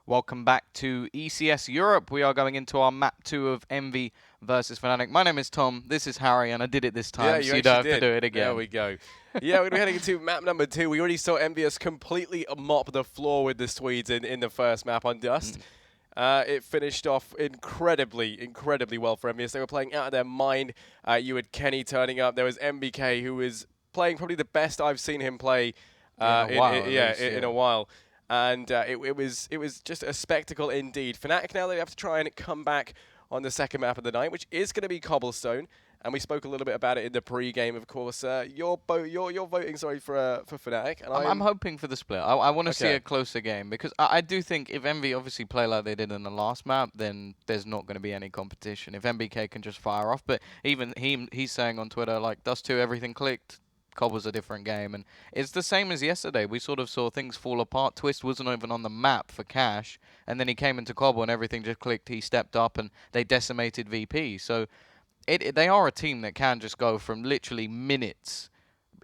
Welcome back to ECS Europe. We are going into our map 2 of EnVy versus Fnatic. My name is Tom, this is Harry, and I did it this time, so you don't have to do it again. There we go. Yeah, we're heading into map number 2. We already saw EnVyUs completely mop the floor with the Swedes in the first map on Dust. It finished off incredibly well for EnVyUs. They were playing out of their mind. You had Kenny turning up. There was NBK, who was playing probably the best I've seen him play in a while. And it was just a spectacle indeed. Fnatic now, they have to try and come back on the second map of the night, which is going to be Cobblestone. And we spoke a little bit about it in the pre-game, of course. You're voting, sorry, for Fnatic. And I'm hoping for the split. I want to see a closer game, because I do think if EnVy obviously play like they did in the last map, then there's not going to be any competition. If NBK can just fire off, but even he's saying on Twitter, like, Dust 2, everything clicked. Cobble's a different game, and it's the same as yesterday. We sort of saw things fall apart. Twist wasn't even on the map for Cash, and then he came into Cobble and everything just clicked. He stepped up and they decimated VP. So they are a team that can just go from literally minutes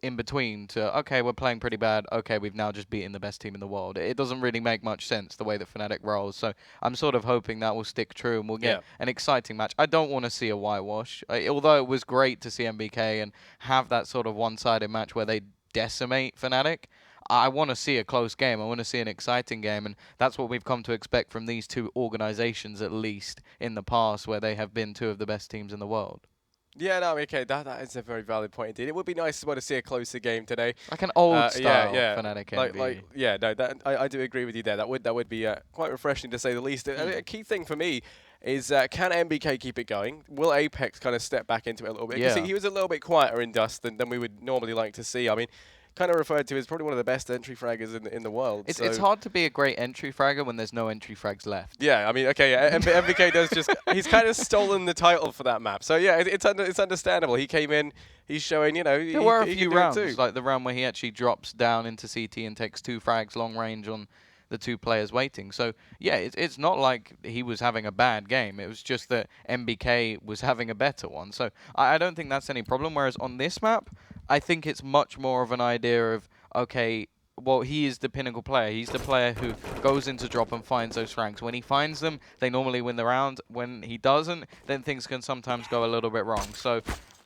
in between to, okay, we're playing pretty bad, okay, we've now just beaten the best team in the world. It doesn't really make much sense the way that Fnatic rolls, so I'm sort of hoping that will stick true and we'll get an exciting match. I don't want to see a whitewash, although it was great to see NBK and have that sort of one-sided match where they decimate Fnatic. I want to see a close game. I want to see an exciting game, and that's what we've come to expect from these two organizations, at least in the past, where they have been two of the best teams in the world. Yeah, no, okay, that is a very valid point indeed. It would be nice as well to see a closer game today. Like an old style Fnatic Envy. I do agree with you there. That would be quite refreshing, to say the least. A key thing for me is, can NBK keep it going? Will Apex kind of step back into it a little bit? Because he was a little bit quieter in Dust than we would normally like to see. I mean, kind of referred to as probably one of the best entry fraggers in the world. It's hard to be a great entry fragger when there's no entry frags left. Yeah, I mean, okay, NBK does just, he's kind of stolen the title for that map. So yeah, it's understandable. He came in, he's showing, you know, there were a few rounds, like the round where he actually drops down into CT and takes 2 frags long range on the 2 players waiting. So yeah, it's not like he was having a bad game. It was just that NBK was having a better one. So I don't think that's any problem. Whereas on this map, I think it's much more of an idea of, okay, well, he is the pinnacle player. He's the player who goes into drop and finds those frags. When he finds them, they normally win the round. When he doesn't, then things can sometimes go a little bit wrong. So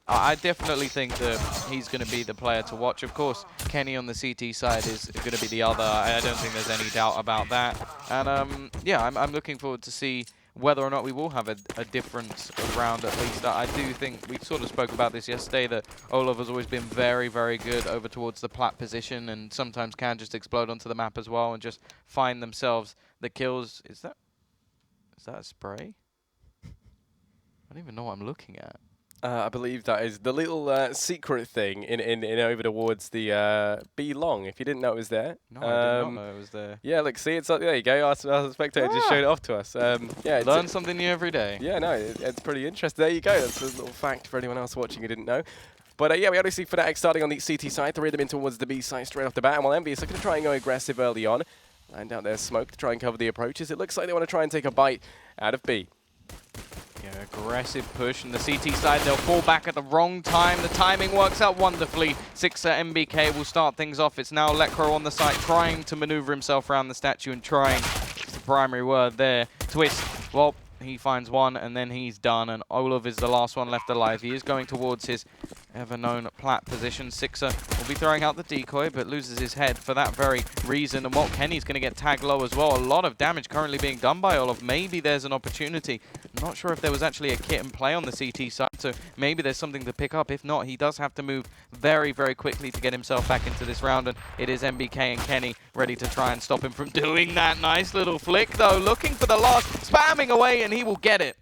I definitely think that he's going to be the player to watch. Of course, Kenny on the CT side is going to be the other. I don't think there's any doubt about that. And yeah, I'm looking forward to see whether or not we will have a different round, at least. I do think, we sort of spoke about this yesterday, that Olof has always been very, very good over towards the plat position, and sometimes can just explode onto the map as well and just find themselves the kills. Is that a spray? I don't even know what I'm looking at. I believe that is the little secret thing in over towards the B long. If you didn't know it was there. No, I did not know it was there. Yeah, look, see, it's there you go. Our spectator just showed it off to us. Yeah, learn something new every day. Yeah, no, it's pretty interesting. There you go. That's a little fact for anyone else watching who didn't know. But yeah, we already see Fnatic starting on the CT side, 3 of them in towards the B side straight off the bat. And while EnVyUs are going to try and go aggressive early on, land out their smoke to try and cover the approaches. It looks like they want to try and take a bite out of B. Yeah, aggressive push on the CT side. They'll fall back at the wrong time. The timing works out wonderfully. SIXER NBK will start things off. It's now Lecro on the site trying to maneuver himself around the statue and trying. It's the primary word there. Twist. Well, he finds one and then he's done. And Olof is the last one left alive. He is going towards his ever-known plat position. SIXER will be throwing out the decoy, but loses his head for that very reason. And what, Kenny's going to get tagged low as well. A lot of damage currently being done by Olof. Maybe there's an opportunity. I'm not sure if there was actually a kit and play on the CT side, so maybe there's something to pick up. If not, he does have to move very, very quickly to get himself back into this round. And it is NBK and Kenny ready to try and stop him from doing that. Nice little flick, though. Looking for the last, spamming away, and he will get it.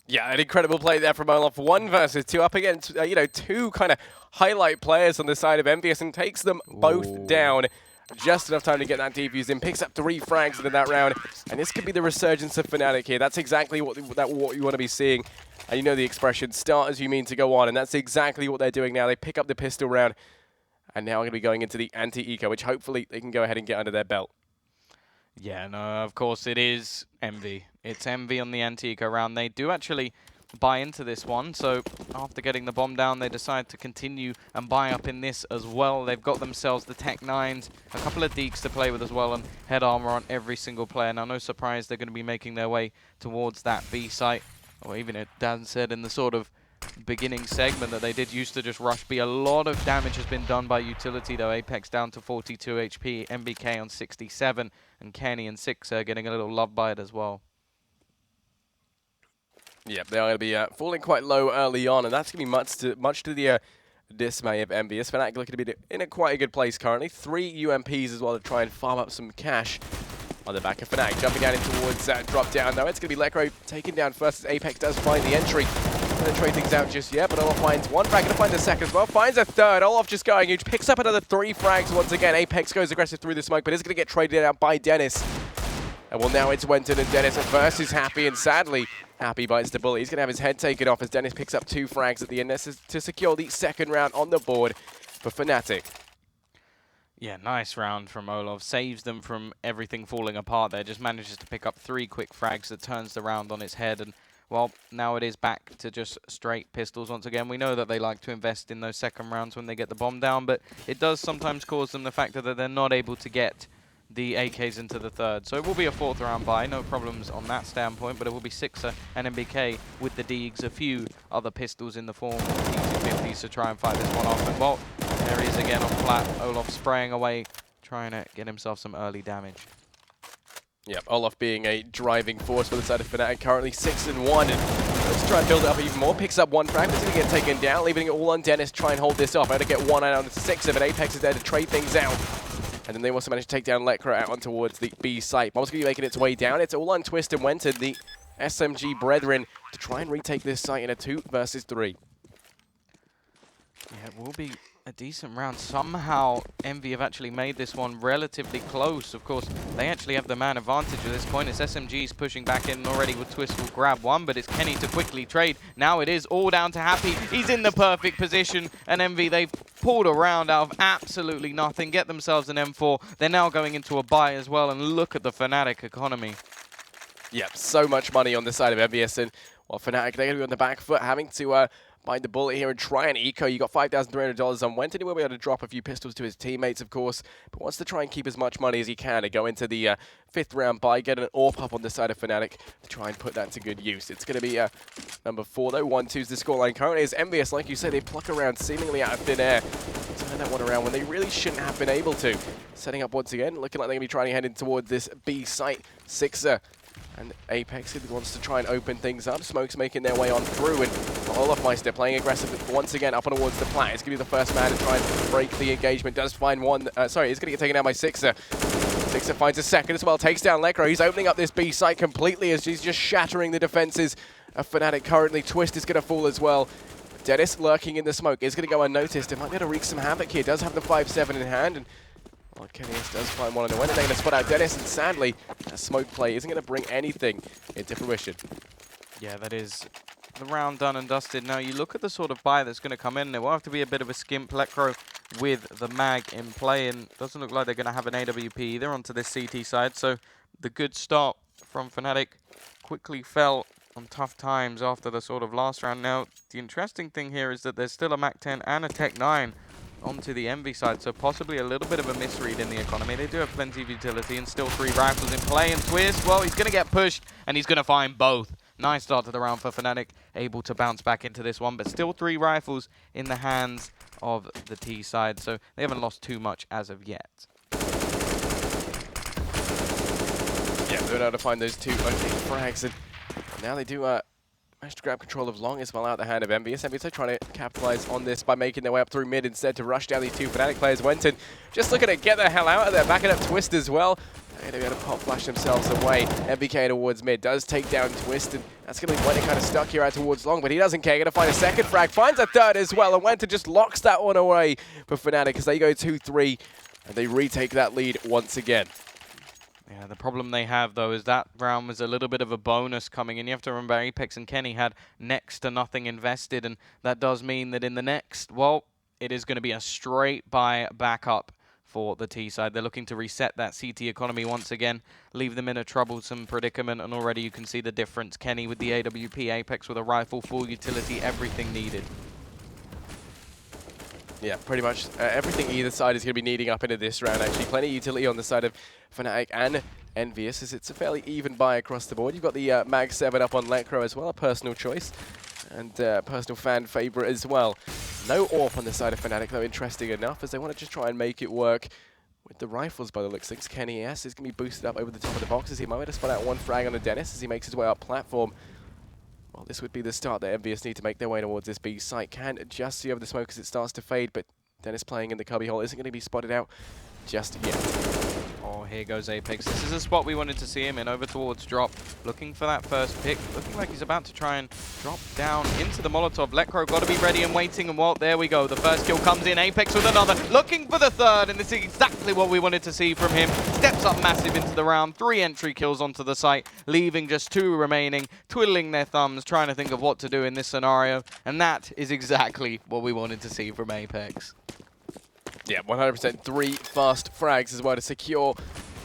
Yeah, an incredible play there from Olof. 1 versus 2 up against, 2 kind of highlight players on the side of EnVyUs, and takes them both down. Just enough time to get that defuse in. Picks up 3 frags in that round. And this could be the resurgence of Fnatic here. That's exactly what you want to be seeing. And you know the expression, start as you mean to go on. And that's exactly what they're doing now. They pick up the pistol round. And now we're going to be going into the anti-eco, which hopefully they can go ahead and get under their belt. Yeah, no, of course it is EnVy. It's EnVy on the anti-eco round. They do actually buy into this one. So after getting the bomb down, they decide to continue and buy up in this as well. They've got themselves the Tech 9s, a couple of Deeks to play with as well, and head armor on every single player. Now, no surprise they're going to be making their way towards that B site. Or even as Dan said in the sort of beginning segment that they did used to just rush B. A lot of damage has been done by utility though. Apex down to 42 HP, NBK on 67, and Kenny and SIXER getting a little love by it as well. Yeah, they are going to be falling quite low early on, and that's going to be much to the dismay of EnVyUs. Fnatic looking to be in quite a good place currently. 3 UMPs as well to try and farm up some cash on the back of Fnatic. Jumping out in towards drop down though. It's going to be Lekro taken down first as Apex does find the entry. Going to trade things out just yet, but Olof finds one frag, going to find the second as well, finds a third. Olof just going huge, picks up another 3 frags once again. Apex goes aggressive through the smoke, but is going to get traded out by Dennis. And well, now it's wenton and Dennis versus Happy, and sadly, Happy bites the bullet. He's going to have his head taken off as Dennis picks up 2 frags at the end to secure the second round on the board for Fnatic. Yeah, nice round from Olof. Saves them from everything falling apart there. Just manages to pick up 3 quick frags that turns the round on its head. And well, now it is back to just straight pistols once again. We know that they like to invest in those second rounds when they get the bomb down, but it does sometimes cause them the factor that they're not able to get the AKs into the third. So it will be a 4th round buy, no problems on that standpoint, but it will be SIXER and NBK with the Deegs, a few other pistols in the form of T250s to try and fight this one off. And well, there he is again on flat. Olof spraying away, trying to get himself some early damage. Yep, Olof being a driving force for the side of Fnatic, currently 6-1, and let's try and build it up even more. Picks up 1 frag, but it's going to get taken down, leaving it all on Dennis. Try and hold this off. Going to get 1 out on the SIXER, but Apex is there to trade things out. And then they also manage to take down Lekra out on towards the B site. Bomb's going to be making its way down. It's all on Twist and wenton, the SMG brethren, to try and retake this site in a 2 versus 3. Yeah, it will be a decent round. Somehow, Envy have actually made this one relatively close. Of course, they actually have the man advantage at this point. It's SMG's pushing back in already with Twist will grab one, but it's Kenny to quickly trade. Now it is all down to Happy. He's in the perfect position, and Envy, they've pulled a round out of absolutely nothing, get themselves an M4. They're now going into a buy as well, and look at the Fnatic economy. Yep, so much money on the side of EnVyUs, and well, Fnatic, they're going to be on the back foot, having to bite the bullet here and try and eco. You got $5,300 on wenton. He will be able to drop a few pistols to his teammates, of course, but wants to try and keep as much money as he can to go into the 5th round buy, get an AWP up on the side of Fnatic to try and put that to good use. It's going to be number 4 though. 1-2's the scoreline currently. As EnVyUs, like you said, they pluck around seemingly out of thin air. Turn that one around when they really shouldn't have been able to. Setting up once again, looking like they're going to be trying to head in towards this B site. SIXER and Apex wants to try and open things up. Smoke's making their way on through, and olofmeister playing aggressive once again up and towards the plat. It's going to be the first man to try and break the engagement. Does find one. Sorry, he's going to get taken down by SIXER. SIXER finds a second as well. Takes down Lekra. He's opening up this B site completely as he's just shattering the defenses of Fnatic currently. Twist is going to fall as well. Dennis lurking in the smoke is going to go unnoticed. It might be able to wreak some havoc here. Does have the 5-7 in hand, and well, Kenny does find one on the way. They're going to spot out Dennis, and sadly, that smoke play isn't going to bring anything into fruition. Yeah, that is the round done and dusted. Now, you look at the sort of buy that's going to come in. There will have to be a bit of a skimp. Lekro with the mag in play, and doesn't look like they're going to have an AWP either onto this CT side. So the good start from Fnatic quickly fell on tough times after the sort of last round. Now, the interesting thing here is that there's still a Mac 10 and a Tech 9 onto the Envy side, so possibly a little bit of a misread in the economy. They do have plenty of utility and still 3 rifles in play, and Twist, well, he's going to get pushed and he's going to find both. Nice start to the round for Fnatic, able to bounce back into this one, but still 3 rifles in the hands of the T side, so they haven't lost too much as of yet. Yeah, they're able to find those 2 opening frags, and now they do manage to grab control of long as well out the hand of EnVyUs. EnVyUs are trying to capitalize on this by making their way up through mid instead to rush down these 2 Fnatic players. wenton just looking to get the hell out of there, backing up Twist as well. They're going to be able to pop flash themselves away. NBK towards mid does take down Twist, and that's going to be wenton kind of stuck here out towards long, but he doesn't care. Going to find a second frag, finds a third as well, and wenton just locks that one away for Fnatic as they go 2-3, and they retake that lead once again. Yeah, the problem they have, though, is that round was a little bit of a bonus coming in. You have to remember, Apex and Kenny had next to nothing invested, and that does mean that in the next, well, it is going to be a straight buy back up for the T side. They're looking to reset that CT economy once again, leave them in a troublesome predicament, and already you can see the difference. Kenny with the AWP, Apex with a rifle, full utility, everything needed. Yeah, pretty much everything either side is going to be needing up into this round, actually. Plenty of utility on the side of Fnatic and EnVyUs, as it's a fairly even buy across the board. You've got the Mag 7 up on Lecro as well, a personal choice, and personal fan favorite as well. No AWP on the side of Fnatic, though, interesting enough, as they want to just try and make it work with the rifles by the looks of things. Kenny S is going to be boosted up over the top of the boxes. He might have to spot out one frag on the Dennis as he makes his way up platform. Well, this would be the start that EnVyUs need to make their way towards this B site. Can just see over the smoke as it starts to fade, but Dennis playing in the cubby hole isn't going to be spotted out just yet. Oh, here goes Apex. This is a spot we wanted to see him in, over towards drop, looking for that first pick, looking like he's about to try and drop down into the Molotov. Lecro got to be ready and waiting, and well, there we go. The first kill comes in, Apex with another, looking for the third, and this is exactly what we wanted to see from him. Steps up massive into the round, 3 entry kills onto the site, leaving just 2 remaining, twiddling their thumbs, trying to think of what to do in this scenario, and that is exactly what we wanted to see from Apex. Yeah, 100%. 3 fast frags as well to secure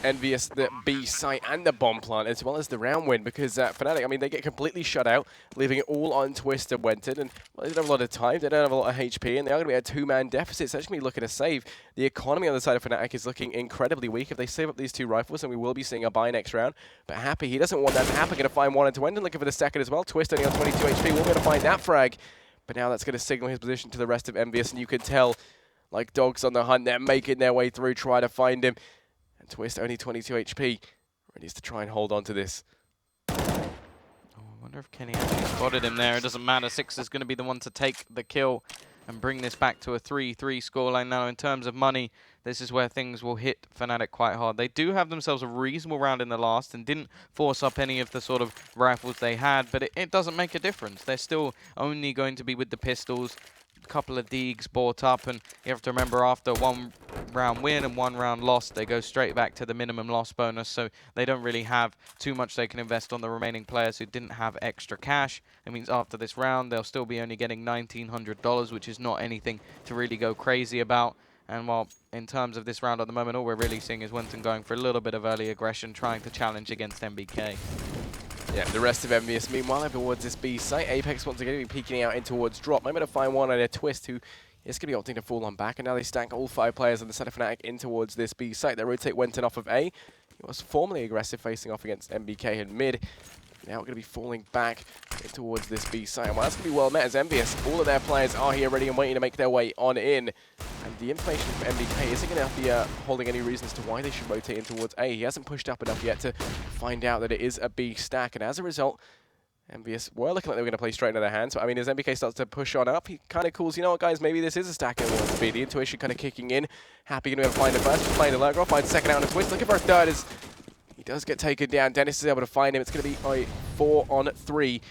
EnVyUs the B site and the bomb plant, as well as the round win, because Fnatic, I mean, they get completely shut out, leaving it all on Twist and wenton, and well, they don't have a lot of time, they don't have a lot of HP, and they are going to be at a 2-man deficit, so they're going to be looking to save. The economy on the side of Fnatic is looking incredibly weak. If they save up these 2 rifles, then we will be seeing a buy next round. But Happy, he doesn't want that to happen. Going to find one into wenton, looking for the second as well. Twist only on 22 HP, we'll be able to find that frag. But now that's going to signal his position to the rest of EnVyUs, and you can tell, like dogs on the hunt, they're making their way through, trying to find him. And Twist, only 22 HP, needs to try and hold on to this. Oh, I wonder if Kenny actually spotted him there. It doesn't matter. SIXER's going to be the one to take the kill and bring this back to a 3-3 scoreline. Now, in terms of money, this is where things will hit Fnatic quite hard. They do have themselves a reasonable round in the last and didn't force up any of the sort of rifles they had, but it doesn't make a difference. They're still only going to be with the pistols. Couple of Deegs bought up, and you have to remember, after 1 round win and 1 round loss, they go straight back to the minimum loss bonus, so they don't really have too much they can invest on the remaining players who didn't have extra cash. It means after this round they'll still be only getting $1,900, which is not anything to really go crazy about. And while in terms of this round at the moment, all we're really seeing is wenton going for a little bit of early aggression, trying to challenge against NBK. Yeah, the rest of EnVyUs, meanwhile, over towards this B site. Apex once again be peeking out in towards drop. Might be able to find one on a Twist, who is going to be opting to fall on back. And now they stack all 5 players on the side of Fnatic in towards this B site. They rotate wenton off of A. He was formerly aggressive, facing off against NBK in mid. Now we're going to be falling back towards this B site. And well, that's going to be well met, as EnVyUs, all of their players are here ready and waiting to make their way on in. And the information from NBK isn't going to be holding any reasons to why they should rotate in towards A. He hasn't pushed up enough yet to find out that it is a B stack. And as a result, EnVyUs were looking like they were going to play straight into their hands. But I mean, as NBK starts to push on up, he kind of calls, you know what, guys, maybe this is a stack and wants to be. The intuition kind of kicking in. Happy going to be able to find the first, just playing the lurker, finds the second out on a Twist, looking for a third as he does get taken down. Dennis is able to find him. It's going to be a 4-on-3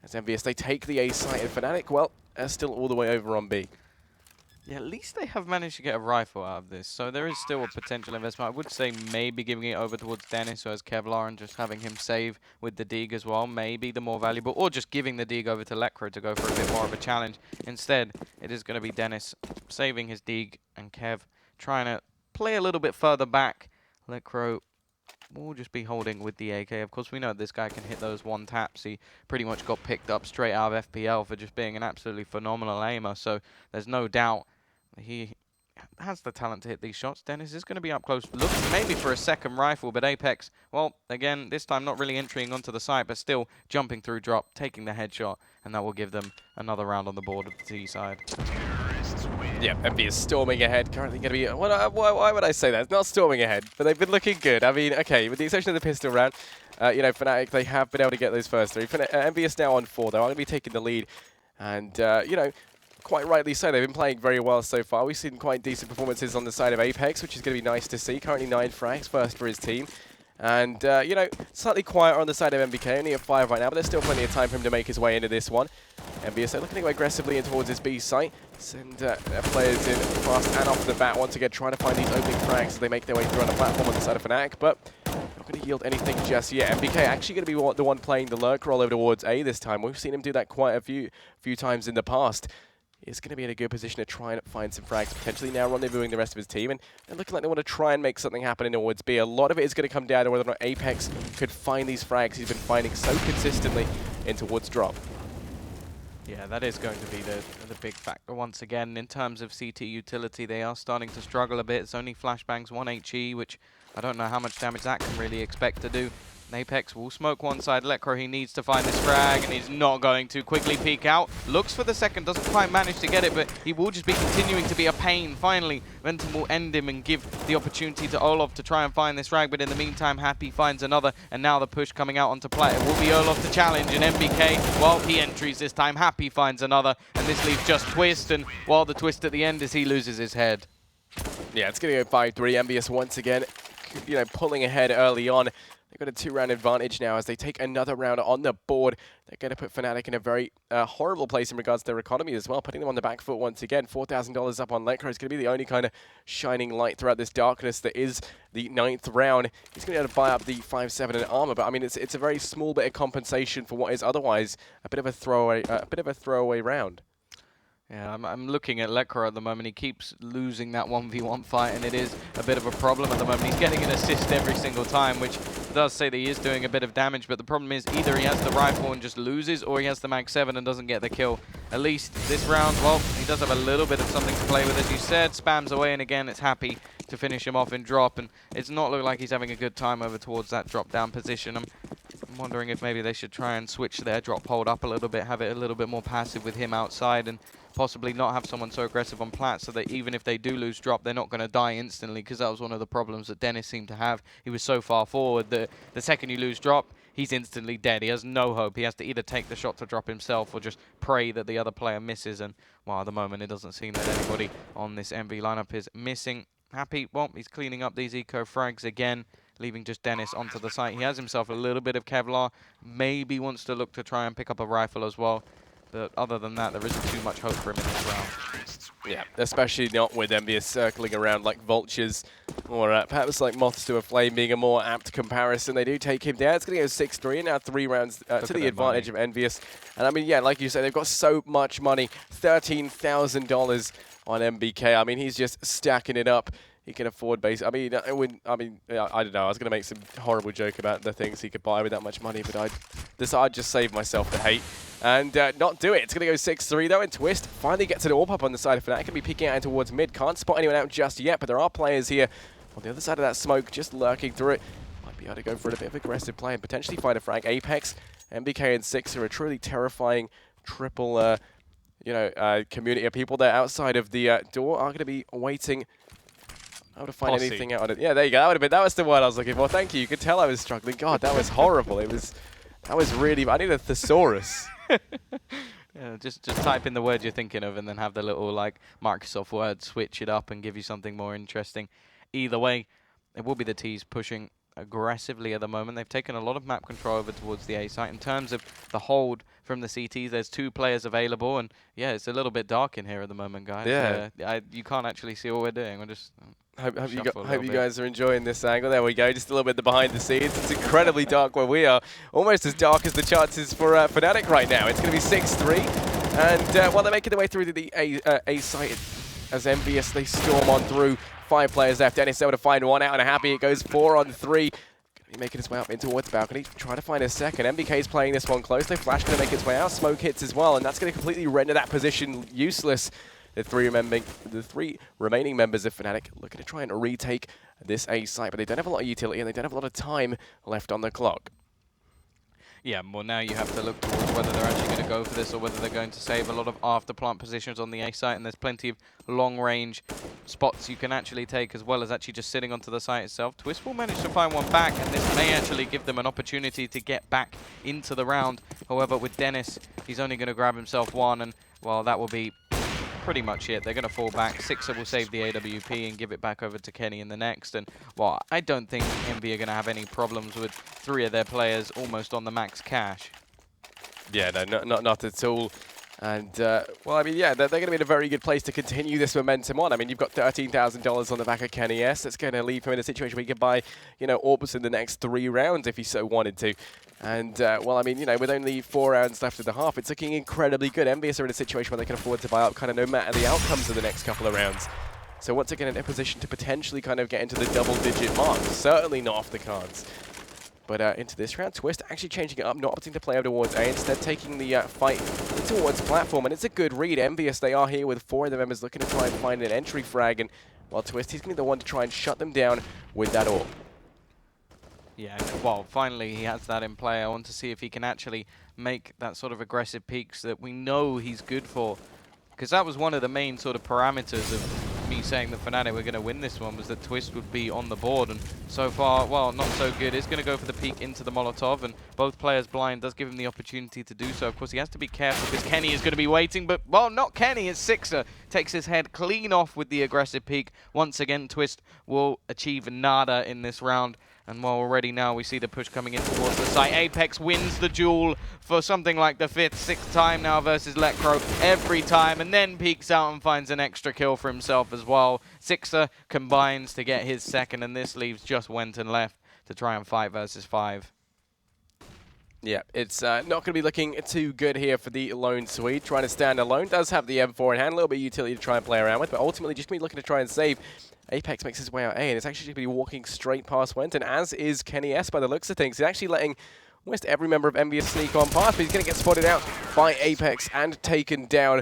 as EnVyUs, they take the A site, and Fnatic, well, are still all the way over on B. Yeah, at least they have managed to get a rifle out of this, so there is still a potential investment. I would say maybe giving it over towards Dennis, who has Kevlar, and just having him save with the Deeg as well, maybe the more valuable, or just giving the Deeg over to Lecro to go for a bit more of a challenge. Instead, it is going to be Dennis saving his Deeg, and Kev trying to play a little bit further back. Lecro will just be holding with the AK. Of course, we know this guy can hit those 1 taps. He pretty much got picked up straight out of FPL for just being an absolutely phenomenal aimer, so there's no doubt he has the talent to hit these shots. Dennis is going to be up close, looking maybe for a second rifle, but Apex, well, again, this time not really entering onto the site, but still jumping through drop, taking the headshot, and that will give them another round on the board of the T side. Yeah, EnVyUs storming ahead. Currently going to be... why would I say that? It's not storming ahead, but they've been looking good. I mean, okay, with the exception of the pistol round, you know, Fnatic, they have been able to get those first 3. EnVyUs now on 4, though. I'm going to be taking the lead. And, you know, quite rightly so. They've been playing very well so far. We've seen quite decent performances on the side of Apex, which is going to be nice to see. Currently 9 frags, first for his team. And, you know, slightly quieter on the side of NBK, only at 5 right now, but there's still plenty of time for him to make his way into this one. EnVyUs are looking to go aggressively in towards his B site. Send their players in fast and off the bat once again, trying to find these opening frags as they make their way through on the platform on the side of Fnatic, but not going to yield anything just yet. NBK actually going to be the one playing the lurk roll over towards A this time. We've seen him do that quite a few times in the past. is going to be in a good position to try and find some frags, potentially now rendezvousing the rest of his team, and they're looking like they want to try and make something happen in towards B. A lot of it is going to come down to whether or not Apex could find these frags he's been finding so consistently in towards drop. Yeah, that is going to be the big factor once again. In terms of CT utility, they are starting to struggle a bit. It's only flashbangs 1 HE, which I don't know how much damage that can really expect to do. Apex will smoke one side. Lecro, he needs to find this frag, and he's not going to quickly peek out. Looks for the second, doesn't quite manage to get it, but he will just be continuing to be a pain. Finally, Wenton will end him and give the opportunity to Olof to try and find this frag, but in the meantime, Happy finds another, and now the push coming out onto plat. It will be Olof to challenge, and NBK, well, he entries this time. Happy finds another, and this leaves just Twist, and while the Twist at the end as he loses his head. Yeah, it's going to go 5-3. EnVyUs once again, pulling ahead early on. They've got a 2-round advantage now as they take another round on the board. They're going to put Fnatic in a very horrible place in regards to their economy as well, putting them on the back foot once again. $4,000 up on Lecro is going to be the only kind of shining light throughout this darkness that is the 9th round. He's going to be able to buy up the 5-7 in armor, but I mean it's a very small bit of compensation for what is otherwise a bit of a throwaway round. Yeah, I'm looking at Lecro at the moment. He keeps losing that 1v1 fight, and it is a bit of a problem at the moment. He's getting an assist every single time, which does say that he is doing a bit of damage, but the problem is either he has the rifle and just loses, or he has the Mag 7 and doesn't get the kill. At least this round, well, he does have a little bit of something to play with, as you said. Spams away, and again, it's Happy to finish him off in drop, and it's not looking like he's having a good time over towards that drop-down position. I'm wondering if maybe they should try and switch their drop hold up a little bit, have it a little bit more passive with him outside, and possibly not have someone so aggressive on plat so that even if they do lose drop, they're not going to die instantly, because that was one of the problems that Dennis seemed to have. He was so far forward that the second you lose drop, he's instantly dead. He has no hope. He has to either take the shot to drop himself or just pray that the other player misses. And, well, at the moment, it doesn't seem that anybody on this MV lineup is missing. Happy, well, he's cleaning up these eco frags again, leaving just Dennis onto the site. He has himself a little bit of Kevlar, maybe wants to look to try and pick up a rifle as well. But other than that, there isn't too much hope for him in this round. Yeah, especially not with EnVyUs circling around like vultures, or perhaps like moths to a flame being a more apt comparison. They do take him down. It's going to go 6-3, and now 3 rounds to the advantage of EnVyUs. And I mean, yeah, like you said, they've got so much money, $13,000 on NBK. I mean, he's just stacking it up. He can afford base. I mean, I don't know. I was going to make some horrible joke about the things he could buy with that much money, but I'd just save myself the hate and not do it. It's going to go 6-3 though, and Twist finally gets an AWP up on the side of Fnatic. Can be peeking out in towards mid. Can't spot anyone out just yet, but there are players here on the other side of that smoke, just lurking through it. Might be able to go for a bit of aggressive play and potentially find a frag. Apex, NBK, and SIXER are a truly terrifying triple, community of people there outside of the door are going to be waiting. I would have find anything out of it. Yeah, there you go. That was the word I was looking for. Thank you. You could tell I was struggling. God, that was horrible. That was really. I need a thesaurus. Yeah, just type in the word you're thinking of, and then have the little like Microsoft Word switch it up and give you something more interesting. Either way, it will be the T's pushing aggressively at the moment. They've taken a lot of map control over towards the A site. In terms of the hold from the CTs, there's 2 players available, and yeah, it's a little bit dark in here at the moment, guys. Yeah. You can't actually see what we're doing. We're just Hope you guys are enjoying this angle. There we go, just a little bit behind the scenes. It's incredibly dark where we are, almost as dark as the chances for Fnatic right now. It's going to be 6-3, and while they're making their way through the A site, as EnVyUs, they storm on through. 5 players left. Dennis able to find one out, and Happy. It goes 4 on 3. Going to be making his way up in towards the balcony. Try to find a second. NBK's playing this one close. Flash going to make its way out. Smoke hits as well, and that's going to completely render that position useless. The 3 remaining members of Fnatic looking to try and retake this A site, but they don't have a lot of utility and they don't have a lot of time left on the clock. Yeah, well, now you have to look towards whether they're actually going to go for this or whether they're going to save a lot of after-plant positions on the A site, and there's plenty of long-range spots you can actually take, as well as actually just sitting onto the site itself. Twist will manage to find one back, and this may actually give them an opportunity to get back into the round. However, with Dennis, he's only going to grab himself one, and, well, that will be pretty much it. They're going to fall back. SIXER will save the AWP and give it back over to Kenny in the next. And, well, I don't think EnVy are going to have any problems with 3 of their players almost on the max cash. Yeah, no, not at all. And, well, I mean, yeah, they're going to be in a very good place to continue this momentum on. I mean, you've got $13,000 on the back of Kenny S. That's going to leave him in a situation where he could buy, you know, Orbis in the next 3 rounds if he so wanted to. And, well, I mean, you know, with only 4 rounds left of the half, it's looking incredibly good. EnVyUs are in a situation where they can afford to buy up kind of no matter the outcomes of the next couple of rounds. So once again, in a position to potentially kind of get into the double-digit mark. Certainly not off the cards. But into this round, Twist actually changing it up, not opting to play over towards A, instead taking the fight towards platform. And it's a good read. EnVyUs, they are here with 4 of the members looking to try and find an entry frag. And while Twist, he's going to be the one to try and shut them down with that AWP. Yeah, well, finally he has that in play. I want to see if he can actually make that sort of aggressive peaks that we know he's good for. Because that was one of the main sort of parameters of me saying that Fnatic were going to win this one, was that Twist would be on the board. And so far, well, not so good. He's going to go for the peek into the Molotov, and both players blind does give him the opportunity to do so. Of course, he has to be careful because Kenny is going to be waiting, but, well, not Kenny, it's SIXER. Takes his head clean off with the aggressive peek. Once again, Twist will achieve nada in this round. And well, already now we see the push coming in towards the site. Apex wins the duel for something like the 5th, 6th time now versus Lekro every time, and then peeks out and finds an extra kill for himself as well. SIXER combines to get his 2nd, and this leaves just wenton left to try and fight versus 5. Yeah, it's not going to be looking too good here for the lone Swede. Trying to stand alone. Does have the M4 in hand. A little bit of utility to try and play around with, but ultimately just going to be looking to try and save. Apex makes his way out A, and it's actually going to be walking straight past wenton, as is Kenny S by the looks of things. He's actually letting almost every member of EnVyUs sneak on past, but he's going to get spotted out by Apex and taken down.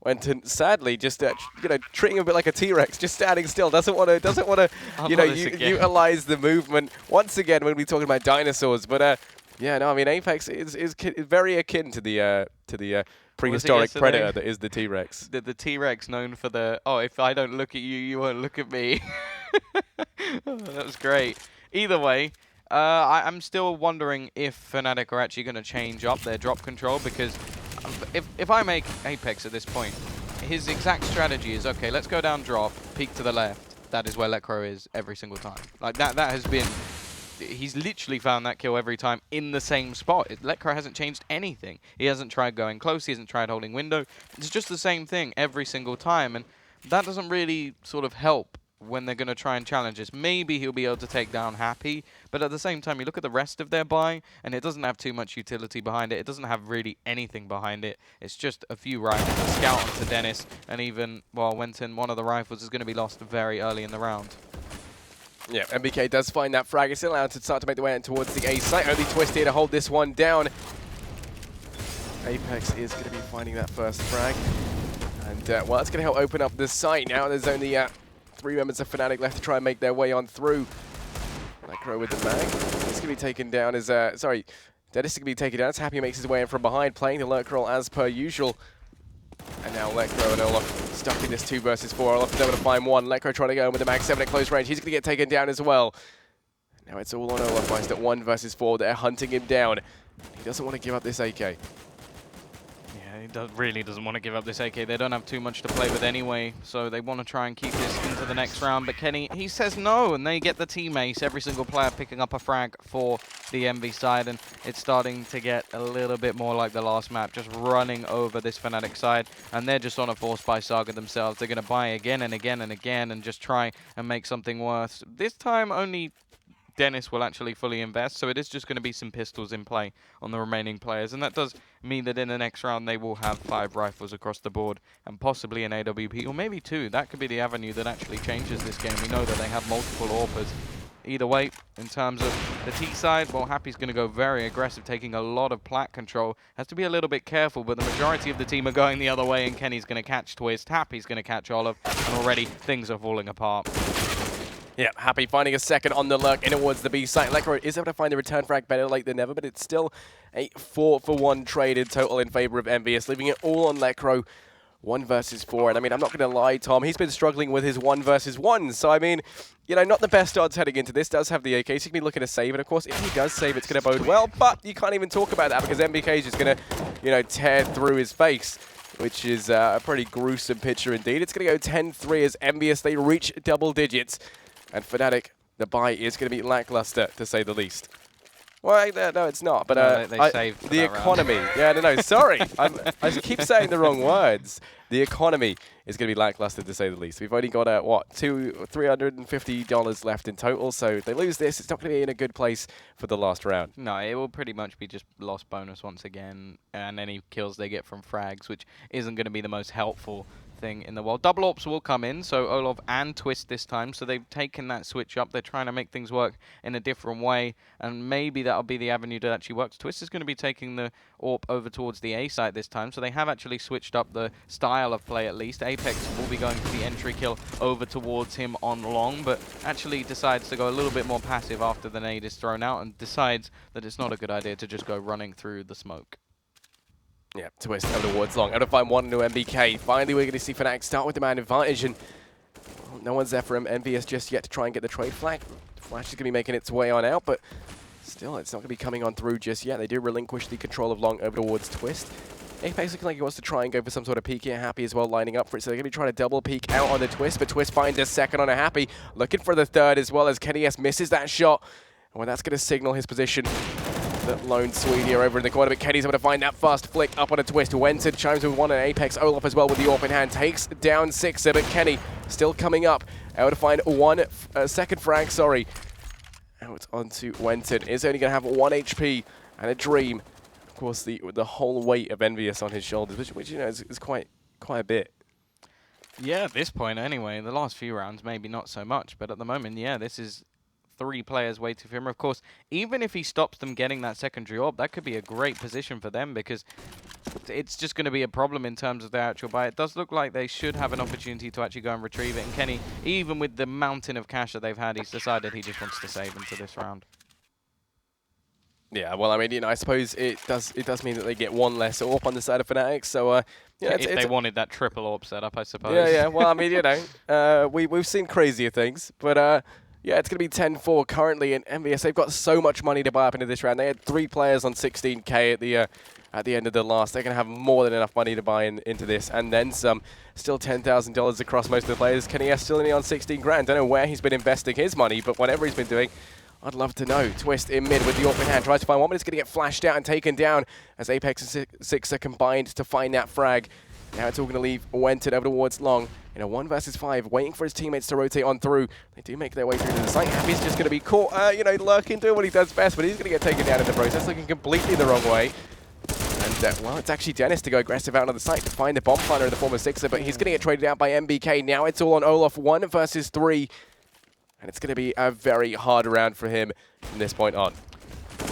wenton, sadly, just you know, treating him a bit like a T-Rex, just standing still, doesn't want to you know, utilize the movement. Once again, we're going to be talking about dinosaurs, but yeah, no, I mean, Apex is very akin to the prehistoric predator that is the T-Rex. The T-Rex known for the, oh, if I don't look at you, you won't look at me. Oh, that was great. Either way, I'm still wondering if Fnatic are actually going to change up their drop control, because if I make Apex at this point, his exact strategy is, okay, let's go down drop, peek to the left. That is where Lekro is every single time. Like, that has been... He's literally found that kill every time in the same spot. Lekro hasn't changed anything. He hasn't tried going close. He hasn't tried holding window. It's just the same thing every single time. And that doesn't really sort of help when they're going to try and challenge this. Maybe he'll be able to take down Happy. But at the same time, you look at the rest of their buy, and it doesn't have too much utility behind it. It doesn't have really anything behind it. It's just a few rifles, a scout onto Dennis. And even, well, wenton, one of the rifles is going to be lost very early in the round. Yeah, NBK does find that frag. It's still allowed to start to make the way in towards the A site. Only Twist here to hold this one down. Apex is going to be finding that first frag. And, well, that's going to help open up the site. Now there's only 3 members of Fnatic left to try and make their way on through. Lekro with the mag. It's going to be taken down as, sorry, Dennis is going to be taken down. It's Happy makes his way in from behind, playing the lurk roll as per usual. And now Lekro and Olof stuck in this 2 versus 4. Olof is able to find one. Lekro trying to go in with the mag 7 at close range. He's going to get taken down as well. Now it's all on olofmeister 1 versus 4. They're hunting him down. He doesn't want to give up this AK. Yeah, he really doesn't want to give up this AK. They don't have too much to play with anyway, so they want to try and keep this into the next round. But Kenny, he says no, and they get the team ace. Every single player picking up a frag for the EnVy side, and it's starting to get a little bit more like the last map, just running over this Fnatic side, and they're just on a force buy saga themselves. They're going to buy again and again and again and just try and make something worse. This time only Dennis will actually fully invest, so it is just going to be some pistols in play on the remaining players, and that does mean that in the next round they will have 5 rifles across the board and possibly an AWP, or maybe 2. That could be the avenue that actually changes this game. We know that they have multiple AWPers. Either way, in terms of the T side, well, Happy's going to go very aggressive, taking a lot of plat control. Has to be a little bit careful, but the majority of the team are going the other way, and Kenny's going to catch Twist. Happy's going to catch Olof, and already things are falling apart. Yeah, Happy finding a second on the lurk in towards the B site. Lekro is able to find the return frag better late than never, but it's still a 4-for-1 trade in total in favor of EnVyUs, leaving it all on Lekro. 1 versus 4, and I mean, I'm not going to lie, Tom, he's been struggling with his 1 versus 1, so I mean, you know, not the best odds heading into this. Does have the AK, so he can be looking to save, and of course, if he does save, it's going to bode well, but you can't even talk about that because NBK is just going to, you know, tear through his face, which is a pretty gruesome picture indeed. It's going to go 10-3 as EnVyUs, they reach double digits, and Fnatic, the buy is going to be lackluster, to say the least. Well, no, it's not. But no, they saved the economy. Yeah, no, sorry. I keep saying the wrong words. The economy is going to be lackluster, to say the least. We've only got, what, $350 left in total. So if they lose this, it's not going to be in a good place for the last round. No, it will pretty much be just lost bonus once again, and any kills they get from frags, which isn't going to be the most helpful thing in the world. Double AWPs will come in, so Olof and Twist this time, so they've taken that switch up. They're trying to make things work in a different way, and maybe that'll be the avenue that actually works. Twist is going to be taking the AWP over towards the A site this time, so they have actually switched up the style of play at least. Apex will be going for the entry kill over towards him on long, but actually decides to go a little bit more passive after the nade is thrown out and decides that it's not a good idea to just go running through the smoke. Yeah, Twist over towards long. Out to find one new NBK. Finally, we're going to see Fnatic start with the man advantage, and well, no one's there for EnVyUs just yet to try and get the trade flag. Flash is going to be making its way on out, but still, it's not going to be coming on through just yet. They do relinquish the control of long over towards Twist. Apex looking like he wants to try and go for some sort of peek here. Happy as well, lining up for it. So they're going to be trying to double peek out on the Twist, but Twist finds a second on a Happy. Looking for the third as well as Kenny S misses that shot. And well, that's going to signal his position. That lone Swede here over in the corner, but Kenny's able to find that fast flick up on a Twist. wenton chimes with one, and Apex Olof as well with the AWP in hand. Takes down SIXER, but Kenny still coming up. Able to find second frag, sorry. Out onto wenton. Is only going to have 1 HP and a dream. Of course, the whole weight of EnVyUs on his shoulders, which you know is quite a bit. Yeah, at this point anyway. The last few rounds, maybe not so much, but at the moment, yeah, this is 3 players waiting for him. Of course, even if he stops them getting that secondary AWP, that could be a great position for them because it's just going to be a problem in terms of their actual buy. It does look like they should have an opportunity to actually go and retrieve it. And Kenny, even with the mountain of cash that they've had, he's decided he just wants to save into this round. Yeah, well, I mean, you know, I suppose it does mean that they get 1 less AWP on the side of Fnatic. So, yeah, if they wanted that triple AWP setup, I suppose. Yeah. Well, I mean, you know, we've seen crazier things, but yeah, it's going to be 10-4 currently in EnVyUs. They've got so much money to buy up into this round. They had 3 players on 16K at the end of the last. They're going to have more than enough money to buy into this, and then some. Still $10,000 across most of the players. Kenny S still only on 16 grand. Don't know where he's been investing his money, but whatever he's been doing, I'd love to know. Twist in mid with the AWP in hand. Tries to find one, but it's going to get flashed out and taken down as Apex and SIXER combined to find that frag. Now it's all going to leave wenton over towards long in a 1 versus 5, waiting for his teammates to rotate on through. They do make their way through to the site. Happy's just going to be caught, you know, lurking, doing what he does best, but he's going to get taken down in the process, looking completely the wrong way. And, well, it's actually Dennis to go aggressive out on the site to find the bomb planter in the form of SIXER, but he's going to get traded out by NBK. Now it's all on Olof, 1 versus 3. And it's going to be a very hard round for him from this point on.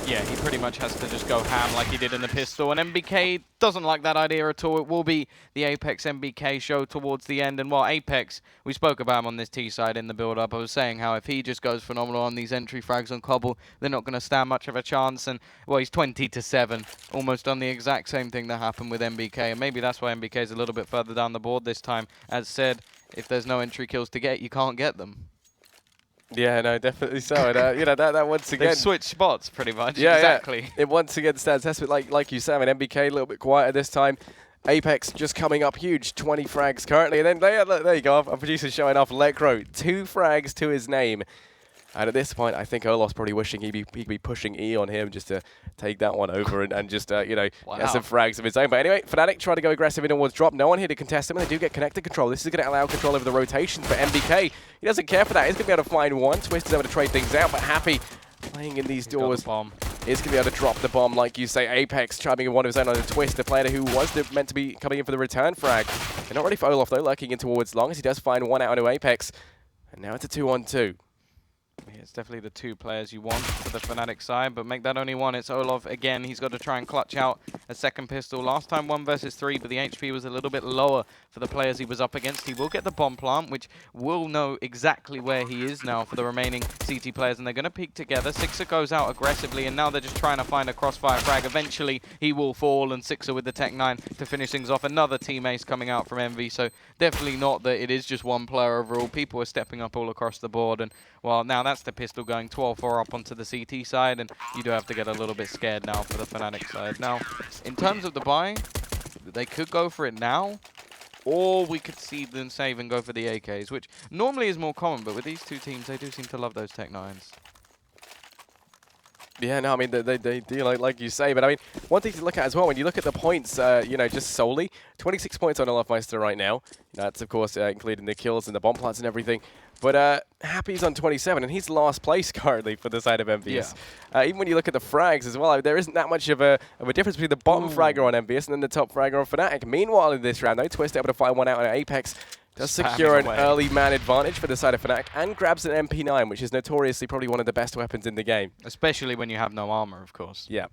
Yeah, he pretty much has to just go ham like he did in the pistol, and NBK doesn't like that idea at all. It will be the Apex NBK show towards the end, and while Apex, we spoke about him on this T side in the build-up, I was saying how if he just goes phenomenal on these entry frags on Cobble, they're not going to stand much of a chance, and well, he's 20-7, almost done the exact same thing that happened with NBK, and maybe that's why NBK is a little bit further down the board this time. As said, if there's no entry kills to get, you can't get them. Yeah, no, definitely so. And, you know, that once again... They've switched spots, pretty much. Yeah, exactly. Yeah. It once again stands testament, like you said, and NBK a little bit quieter this time. Apex just coming up huge, 20 frags currently. And then, there you go, our producer showing off Lecro, 2 frags to his name. And at this point, I think Olof's probably wishing he'd be pushing E on him just to take that one over and just, you know, get some frags of his own. But anyway, Fnatic trying to go aggressive in towards drop. No one here to contest him, and they do get connected control. This is going to allow control over the rotations for NBK. He doesn't care for that. He's going to be able to find one. Twist is able to trade things out, but Happy playing in these doors is going to be able to drop the bomb, like you say. Apex chiming in one of his own on the Twist, the player who was meant to be coming in for the return frag. They're not ready for Olof, though, lurking in towards long as he does find one out onto Apex. And now it's a 2-on-2. Yeah, it's definitely the 2 players you want for the Fnatic side, but make that only 1. It's Olof again. He's got to try and clutch out a second pistol. Last time 1 versus 3, but the HP was a little bit lower for the players he was up against. He will get the bomb plant, which will know exactly where he is now for the remaining CT players, and they're going to peek together. SIXER goes out aggressively, and now they're just trying to find a crossfire frag. Eventually, he will fall, and SIXER with the Tech 9 to finish things off. Another team ace coming out from Envy, so definitely not that it is just 1 player overall. People are stepping up all across the board, and well, now that's the pistol going 12-4 up onto the CT side, and you do have to get a little bit scared now for the Fnatic side. Now, in terms of the buy, they could go for it now, or we could see them save and go for the AKs, which normally is more common, but with these 2 teams, they do seem to love those Tech 9s. Yeah, no, I mean, they do, like you say. But, I mean, one thing to look at as well, when you look at the points, you know, just solely, 26 points on Olofmeister right now. That's, of course, including the kills and the bomb plants and everything. But Happy's on 27, and he's last place currently for the side of EnVyUs. Yeah. Even when you look at the frags as well, there isn't that much of a difference between the bottom fragger on EnVyUs and then the top fragger on Fnatic. Meanwhile, in this round, though, Twist able to find one out on Apex. Does secure an early man advantage for the side of Fnatic and grabs an MP9, which is notoriously probably one of the best weapons in the game. Especially when you have no armor, of course. Yeah.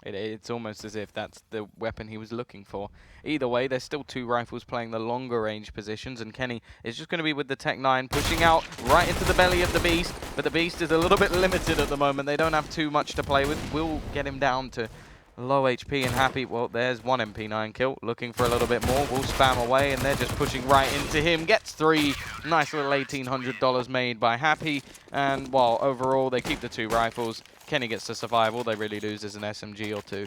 It's almost as if that's the weapon he was looking for. Either way, there's still 2 rifles playing the longer range positions, and Kenny is just going to be with the Tech 9, pushing out right into the belly of the Beast, but the Beast is a little bit limited at the moment. They don't have too much to play with. We'll get him down to low HP and Happy. Well, there's one MP9 kill, looking for a little bit more. We'll spam away, and they're just pushing right into him. Gets 3. Nice little $1,800 made by Happy. And while overall they keep the 2 rifles, Kenny gets the survival. They really lose as an SMG or 2.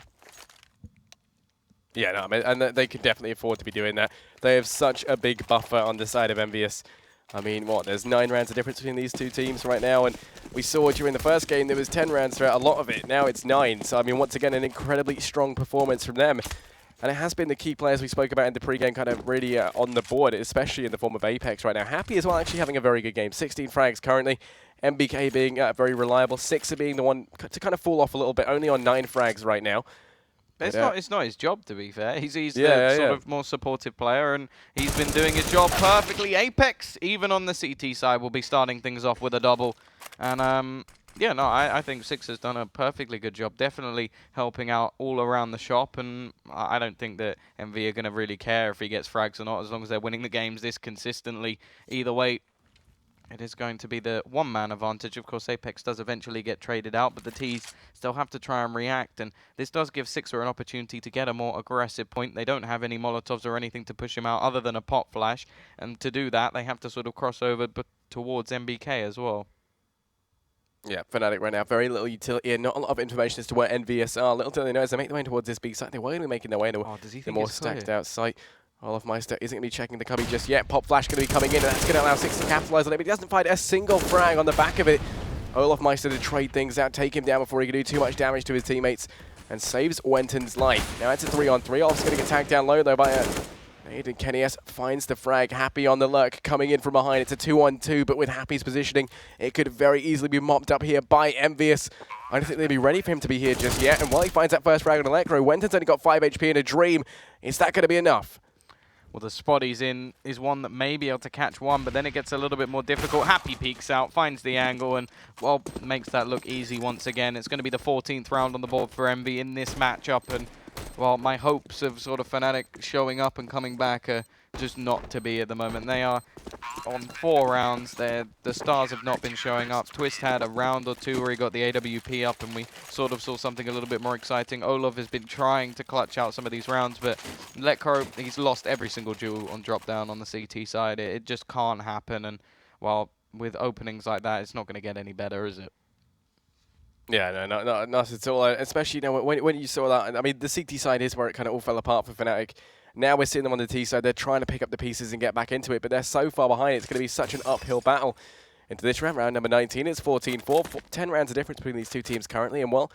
Yeah, no, I mean, and they can definitely afford to be doing that. They have such a big buffer on the side of EnVyUs. I mean, what, there's 9 rounds of difference between these 2 teams right now, and we saw during the first game there was 10 rounds throughout a lot of it. Now it's 9, so I mean, once again, an incredibly strong performance from them. And it has been the key players we spoke about in the pre-game kind of really on the board, especially in the form of Apex right now. Happy as well, actually having a very good game. 16 frags currently. NBK being very reliable. SIXER being the one to kind of fall off a little bit, only on 9 frags right now. It's not his job, to be fair. He's the sort of more supportive player, and he's been doing his job perfectly. Apex, even on the CT side, will be starting things off with a double. And yeah, no, I think SIXER's done a perfectly good job, definitely helping out all around the shop, and I don't think that EnVy are going to really care if he gets frags or not, as long as they're winning the games this consistently. Either way, it is going to be the one-man advantage. Of course, Apex does eventually get traded out, but the Ts still have to try and react, and this does give SIXER an opportunity to get a more aggressive point. They don't have any Molotovs or anything to push him out other than a pop flash, and to do that, they have to sort of cross over towards NBK as well. Yeah, Fnatic right now, very little utility and not a lot of information as to where EnVyUs are. Little do they know as they make their way towards this B site, they were going to be making their way into the more stacked out site. Olofmeister isn't going to be checking the cubby just yet. Pop flash going to be coming in, and that's going to allow SIXER to capitalize on it, but he doesn't find a single frag on the back of it. Olofmeister to trade things out, take him down before he can do too much damage to his teammates, and saves wenton's life. Now it's a 3-on-3. Olof's going to get tagged down low though by Aiden. Kenny S finds the frag. Happy on the lurk, coming in from behind. It's a 2-on-2, but with Happy's positioning, it could very easily be mopped up here by EnVyUs. I don't think they'd be ready for him to be here just yet, and while he finds that first frag on Electro, wenton's only got 5 HP in a dream. Is that going to be enough? Well, the spot he's in is one that may be able to catch one, but then it gets a little bit more difficult. Happy peeks out, finds the angle, and, well, makes that look easy once again. It's going to be the 14th round on the board for EnVy in this matchup, and, well, my hopes of sort of Fnatic showing up and coming back are just not to be at the moment. They are on 4 rounds. The stars have not been showing up. Twist had a round or 2 where he got the AWP up, and we sort of saw something a little bit more exciting. Olof has been trying to clutch out some of these rounds, but Letco, he's lost every single duel on drop down on the CT side. It just can't happen, and, well, with openings like that, it's not going to get any better, is it? Yeah, no, not at all. Especially, you know, when you saw that, I mean, the CT side is where it kind of all fell apart for Fnatic. Now we're seeing them on the T side. They're trying to pick up the pieces and get back into it, but they're so far behind. It's going to be such an uphill battle into this round. Round number 19. It's 14-4. 10 rounds of difference between these 2 teams currently. And, well,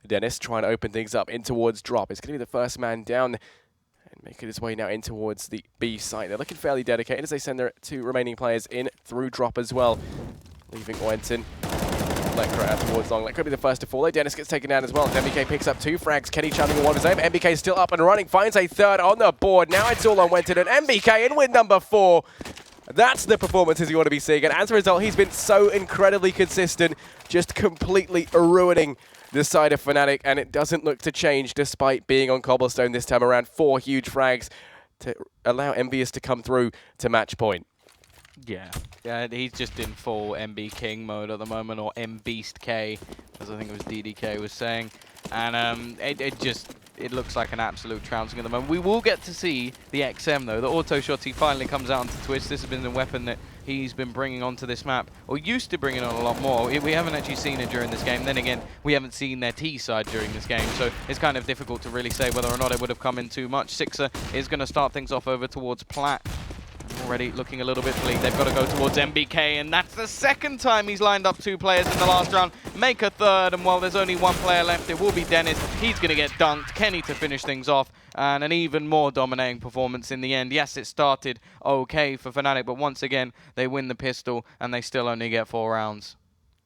Dennis trying to open things up in towards drop. It's going to be the first man down and making his way now in towards the B site. They're looking fairly dedicated as they send their 2 remaining players in through drop as well, leaving wenton. Letco out towards long. That could be the first to fall. Dennis gets taken down as well. NBK picks up 2 frags. Kenny chumming one of his own. NBK still up and running. Finds a 3rd on the board. Now it's all on wenton, and NBK in win number 4. That's the performances you want to be seeing. And as a result, he's been so incredibly consistent, just completely ruining the side of Fnatic. And it doesn't look to change despite being on Cobblestone this time around. 4 huge frags to allow EnVyUs to come through to match point. Yeah, he's just in full MB King mode at the moment, or M Beast K, as I think it was DDK was saying. And it looks like an absolute trouncing at the moment. We will get to see the XM though. The auto shot, he finally comes out into Twist. This has been the weapon that he's been bringing onto this map, or used to bring it on a lot more. We haven't actually seen it during this game. Then again, we haven't seen their T side during this game, so it's kind of difficult to really say whether or not it would have come in too much. SIXER is going to start things off over towards Plat. already looking a little bit bleak. They've got to go towards NBK, and that's the second time he's lined up 2 players in the last round. Make a third, and while there's only 1 player left, it will be Dennis. He's going to get dunked. Kenny to finish things off, and an even more dominating performance in the end. Yes, it started okay for Fnatic, but once again, they win the pistol, and they still only get 4 rounds.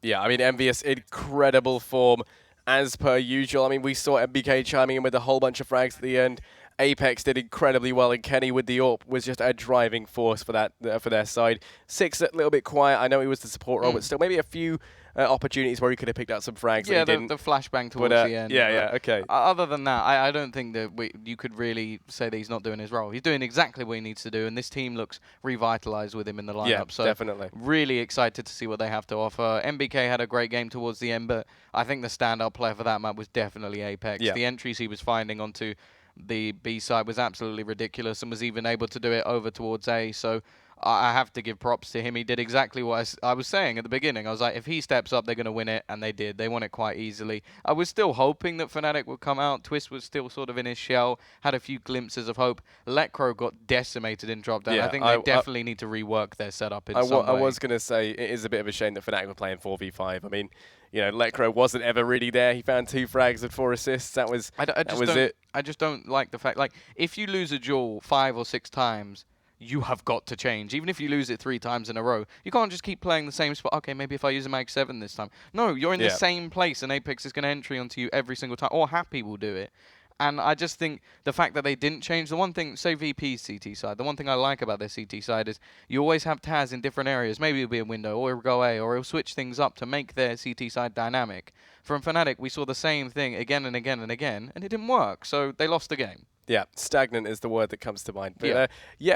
Yeah, I mean, EnVyUs, incredible form as per usual. I mean, we saw NBK chiming in with a whole bunch of frags at the end. Apex did incredibly well, and Kenny with the AWP was just a driving force for that for their side. SIXER a little bit quiet. I know he was the support role, but still maybe a few opportunities where he could have picked out some frags. Yeah, the flashbang towards the end. Yeah, okay. Other than that, I don't think that you could really say that he's not doing his role. He's doing exactly what he needs to do, and this team looks revitalized with him in the lineup. Yeah, so definitely. Really excited to see what they have to offer. NBK had a great game towards the end, but I think the standout player for that map was definitely Apex. Yeah. The entries he was finding onto the B side was absolutely ridiculous, and was even able to do it over towards A. So I have to give props to him. He did exactly what I was saying at the beginning. I was like, if he steps up, they're going to win it, and they did. They won it quite easily. I was still hoping that Fnatic would come out. Twist was still sort of in his shell, had a few glimpses of hope. Lecro got decimated in drop down. Yeah, I think they definitely need to rework their setup in some way. I was going to say, it is a bit of a shame that Fnatic were playing 4v5. I mean, you know, Lecro wasn't ever really there. He found 2 frags and 4 assists. That was it. I just don't like the fact, like, if you lose a duel 5 or 6 times, you have got to change. Even if you lose it 3 times in a row, you can't just keep playing the same spot. Okay, maybe if I use a mag 7 this time. No, you're in the same place, and Apex is going to entry onto you every single time. Or Happy will do it. And I just think the fact that they didn't change, the one thing, say VP's CT side, the one thing I like about their CT side is you always have Taz in different areas. Maybe it'll be a window, or he'll go A, or he'll switch things up to make their CT side dynamic. From Fnatic, we saw the same thing again and again and again, and it didn't work, so they lost the game. Yeah, stagnant is the word that comes to mind. But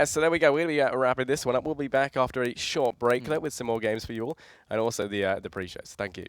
so there we go. We're going to be wrapping this one up. We'll be back after a short break with some more games for you all, and also the pre-shows. Thank you.